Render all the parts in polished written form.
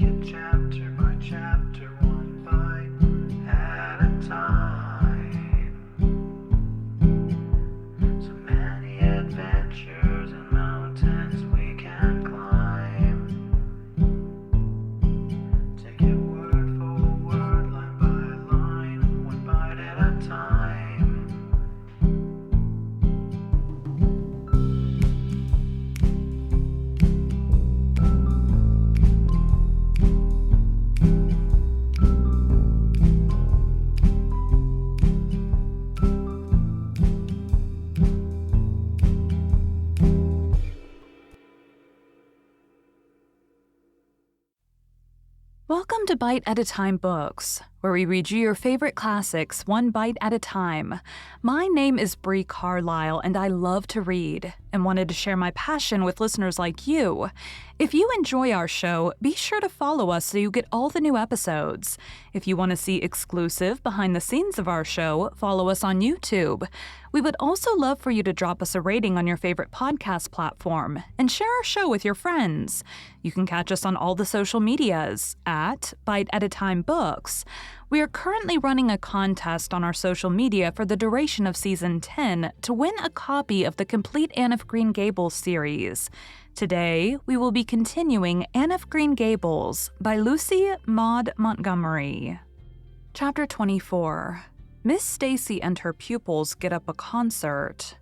it chapter by chapter, one bite at a time. So many adventures and mountains we can climb. Take it word for word, line by line, one bite at a time. Welcome to Bite at a Time Books, where we read you your favorite classics one bite at a time. My name is Bree Carlile, and I love to read and wanted to share my passion with listeners like you. If you enjoy our show, be sure to follow us so you get all the new episodes. If you want to see exclusive behind the scenes of our show, follow us on YouTube. We would also love for you to drop us a rating on your favorite podcast platform and share our show with your friends. You can catch us on all the social medias at Bite at a Time Books. We are currently running a contest on our social media for the duration of Season 10 to win a copy of the complete Anne of Green Gables series. Today, we will be continuing Anne of Green Gables by Lucy Maud Montgomery. Chapter 24. Miss Stacy and her pupils get up a concert.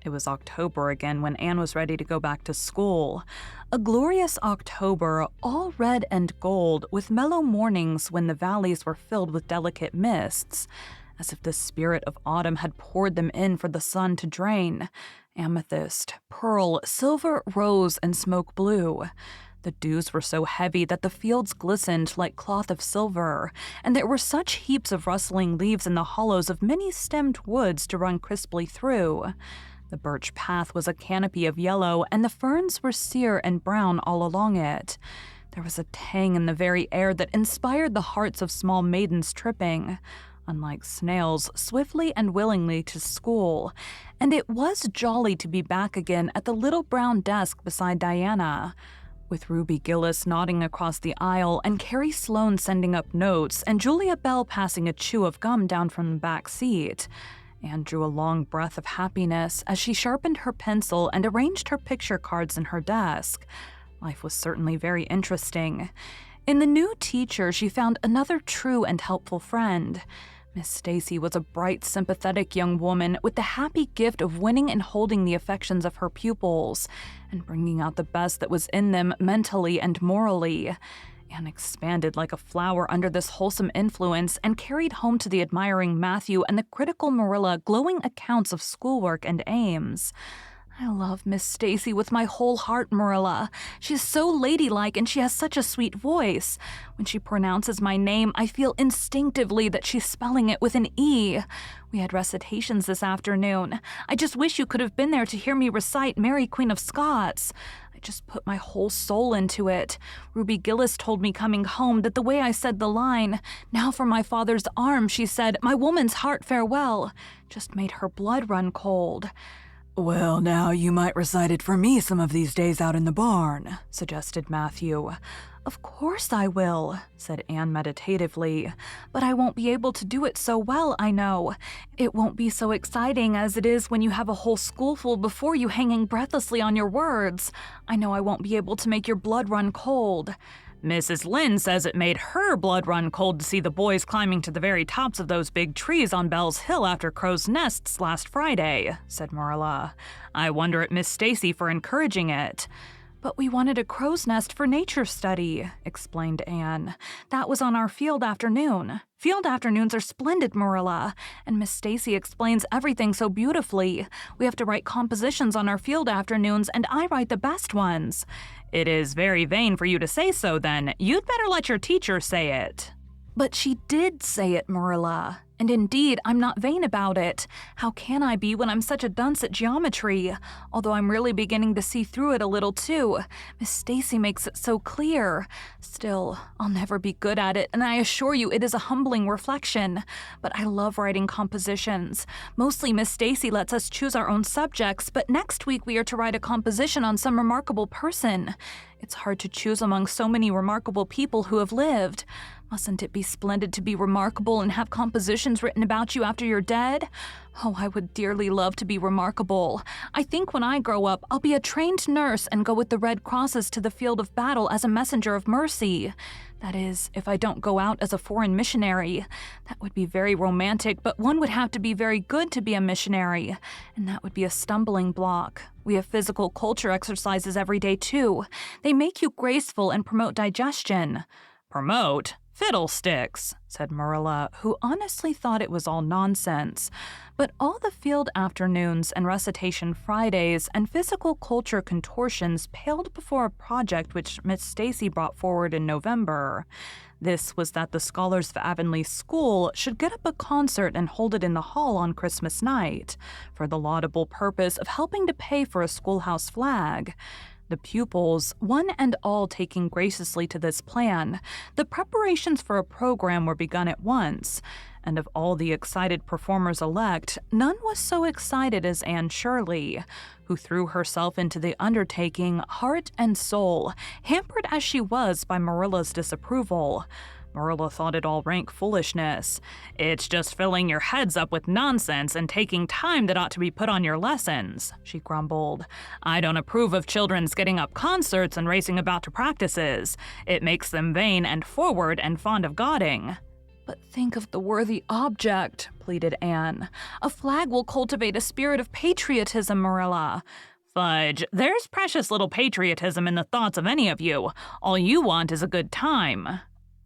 It was October again when Anne was ready to go back to school. A glorious October, all red and gold, with mellow mornings when the valleys were filled with delicate mists, as if the spirit of autumn had poured them in for the sun to drain. Amethyst, pearl, silver, rose, and smoke blue. The dews were so heavy that the fields glistened like cloth of silver, and there were such heaps of rustling leaves in the hollows of many-stemmed woods to run crisply through. The birch path was a canopy of yellow, and the ferns were sere and brown all along it. There was a tang in the very air that inspired the hearts of small maidens tripping, unlike snails, swiftly and willingly to school, and it was jolly to be back again at the little brown desk beside Diana, with Ruby Gillis nodding across the aisle and Carrie Sloane sending up notes and Julia Bell passing a chew of gum down from the back seat. Anne drew a long breath of happiness as she sharpened her pencil and arranged her picture cards in her desk. Life was certainly very interesting. In the new teacher, she found another true and helpful friend. Miss Stacy was a bright, sympathetic young woman with the happy gift of winning and holding the affections of her pupils and bringing out the best that was in them mentally and morally. Anne expanded like a flower under this wholesome influence and carried home to the admiring Matthew and the critical Marilla glowing accounts of schoolwork and aims. I love Miss Stacy with my whole heart, Marilla. She is so ladylike and she has such a sweet voice. When she pronounces my name, I feel instinctively that she's spelling it with an E. We had recitations this afternoon. I just wish you could have been there to hear me recite Mary, Queen of Scots. I just put my whole soul into it. Ruby Gillis told me coming home that the way I said the line, "Now for my father's arm," she said, "my woman's heart farewell," just made her blood run cold. "Well, now you might recite it for me some of these days out in the barn," suggested Matthew. "Of course I will," said Anne meditatively, "but I won't be able to do it so well, I know. It won't be so exciting as it is when you have a whole schoolful before you hanging breathlessly on your words. I know I won't be able to make your blood run cold." Mrs. Lynde says it made her blood run cold to see the boys climbing to the very tops of those big trees on Bell's Hill after crow's nests last Friday, said Marilla. I wonder at Miss Stacy for encouraging it. "But we wanted a crow's nest for nature study," explained Anne. "That was on our field afternoon. Field afternoons are splendid, Marilla, and Miss Stacy explains everything so beautifully. We have to write compositions on our field afternoons, and I write the best ones." "It is very vain for you to say so, then. You'd better let your teacher say it." "But she did say it, Marilla, and indeed, I'm not vain about it. How can I be when I'm such a dunce at geometry? Although I'm really beginning to see through it a little too. Miss Stacy makes it so clear. Still, I'll never be good at it, and I assure you it is a humbling reflection. But I love writing compositions. Mostly Miss Stacy lets us choose our own subjects, but next week we are to write a composition on some remarkable person. It's hard to choose among so many remarkable people who have lived. Mustn't it be splendid to be remarkable and have compositions written about you after you're dead? Oh, I would dearly love to be remarkable. I think when I grow up, I'll be a trained nurse and go with the Red Crosses to the field of battle as a messenger of mercy. That is, if I don't go out as a foreign missionary. That would be very romantic, but one would have to be very good to be a missionary, and that would be a stumbling block. We have physical culture exercises every day, too. They make you graceful and promote digestion. Promote? Fiddlesticks, said Marilla, who honestly thought it was all nonsense. But all the field afternoons and recitation Fridays and physical culture contortions paled before a project which Miss Stacy brought forward in November. This was that the scholars of Avonlea School should get up a concert and hold it in the hall on Christmas night, for the laudable purpose of helping to pay for a schoolhouse flag. The pupils, one and all taking graciously to this plan, the preparations for a program were begun at once, and of all the excited performers-elect, none was so excited as Anne Shirley, who threw herself into the undertaking heart and soul, hampered as she was by Marilla's disapproval. Marilla thought it all rank foolishness. It's just filling your heads up with nonsense and taking time that ought to be put on your lessons, she grumbled. I don't approve of children's getting up concerts and racing about to practices. It makes them vain and forward and fond of gauding. But think of the worthy object, pleaded Anne. A flag will cultivate a spirit of patriotism, Marilla. Fudge, there's precious little patriotism in the thoughts of any of you. All you want is a good time.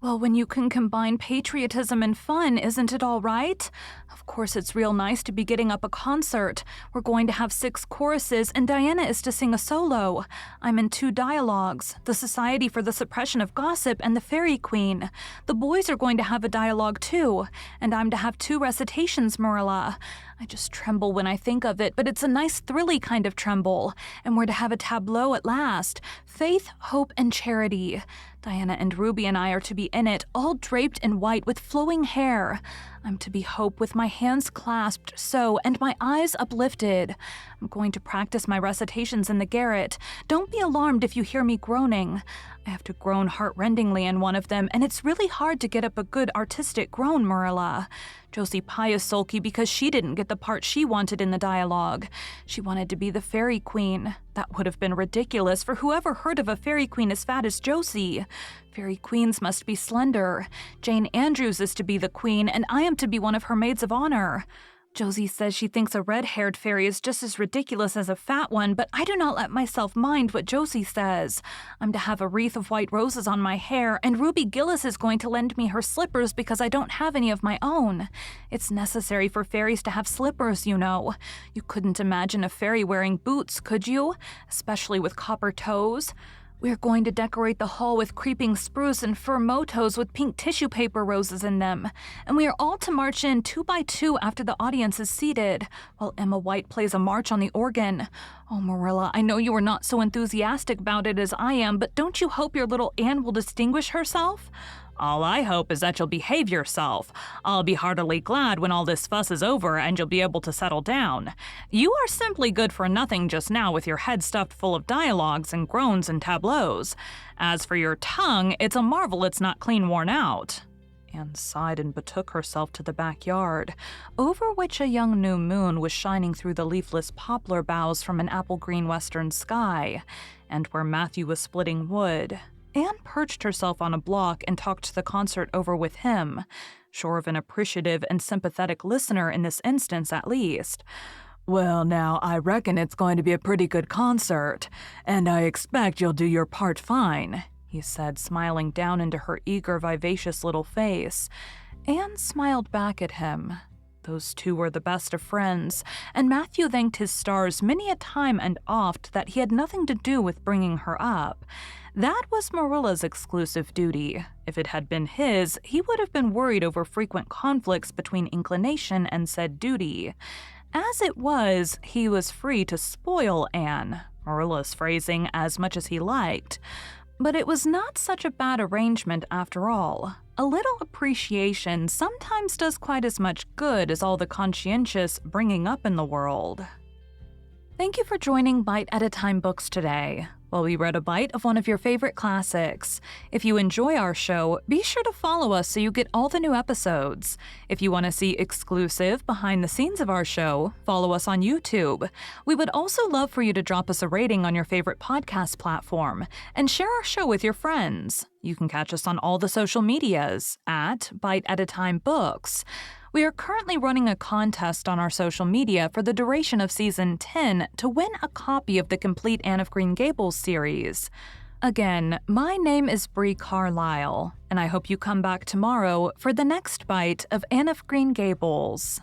Well, when you can combine patriotism and fun, isn't it all right? Of course, it's real nice to be getting up a concert. We're going to have 6 choruses, and Diana is to sing a solo. I'm in 2 dialogues, the Society for the Suppression of Gossip and the Fairy Queen. The boys are going to have a dialogue, too, and I'm to have 2 recitations, Marilla. I just tremble when I think of it, but it's a nice thrilly kind of tremble. And we're to have a tableau at last. Faith, Hope, and Charity. Diana and Ruby and I are to be in it, all draped in white with flowing hair. I'm to be Hope with my hands clasped so, and my eyes uplifted. I'm going to practice my recitations in the garret. Don't be alarmed if you hear me groaning. I have to groan heart-rendingly in one of them, and it's really hard to get up a good artistic groan, Marilla. Josie Pye is sulky because she didn't get the part she wanted in the dialogue. She wanted to be the Fairy Queen. That would have been ridiculous, for whoever heard of a Fairy Queen as fat as Josie? Fairy Queens must be slender. Jane Andrews is to be the queen, and I am to be one of her maids of honor. Josie says she thinks a red-haired fairy is just as ridiculous as a fat one, but I do not let myself mind what Josie says. I'm to have a wreath of white roses on my hair, and Ruby Gillis is going to lend me her slippers because I don't have any of my own. It's necessary for fairies to have slippers, you know. You couldn't imagine a fairy wearing boots, could you? Especially with copper toes. We're going to decorate the hall with creeping spruce and fir motos with pink tissue paper roses in them. And we are all to march in 2 by 2 after the audience is seated, while Emma White plays a march on the organ. Oh, Marilla, I know you are not so enthusiastic about it as I am, but don't you hope your little Anne will distinguish herself? All I hope is that you'll behave yourself. I'll be heartily glad when all this fuss is over and you'll be able to settle down. You are simply good for nothing just now with your head stuffed full of dialogues and groans and tableaus. As for your tongue, it's a marvel it's not clean worn out. Anne sighed and betook herself to the backyard, over which a young new moon was shining through the leafless poplar boughs from an apple-green western sky, and where Matthew was splitting wood. Anne perched herself on a block and talked the concert over with him, sure of an appreciative and sympathetic listener in this instance at least. Well, now, I reckon it's going to be a pretty good concert, and I expect you'll do your part fine, he said, smiling down into her eager, vivacious little face. Anne smiled back at him. Those two were the best of friends, and Matthew thanked his stars many a time and oft that he had nothing to do with bringing her up. That was Marilla's exclusive duty. If it had been his, he would have been worried over frequent conflicts between inclination and said duty. As it was, he was free to spoil Anne, Marilla's phrasing, as much as he liked. But it was not such a bad arrangement after all. A little appreciation sometimes does quite as much good as all the conscientious bringing up in the world. Thank you for joining Bite at a Time Books today, while we read a bite of one of your favorite classics. If you enjoy our show, be sure to follow us so you get all the new episodes. If you want to see exclusive behind the scenes of our show, follow us on YouTube. We would also love for you to drop us a rating on your favorite podcast platform and share our show with your friends. You can catch us on all the social medias at Bite at a Time Books. We are currently running a contest on our social media for the duration of Season 10 to win a copy of the complete Anne of Green Gables series. Again, my name is Bree Carlile, and I hope you come back tomorrow for the next bite of Anne of Green Gables.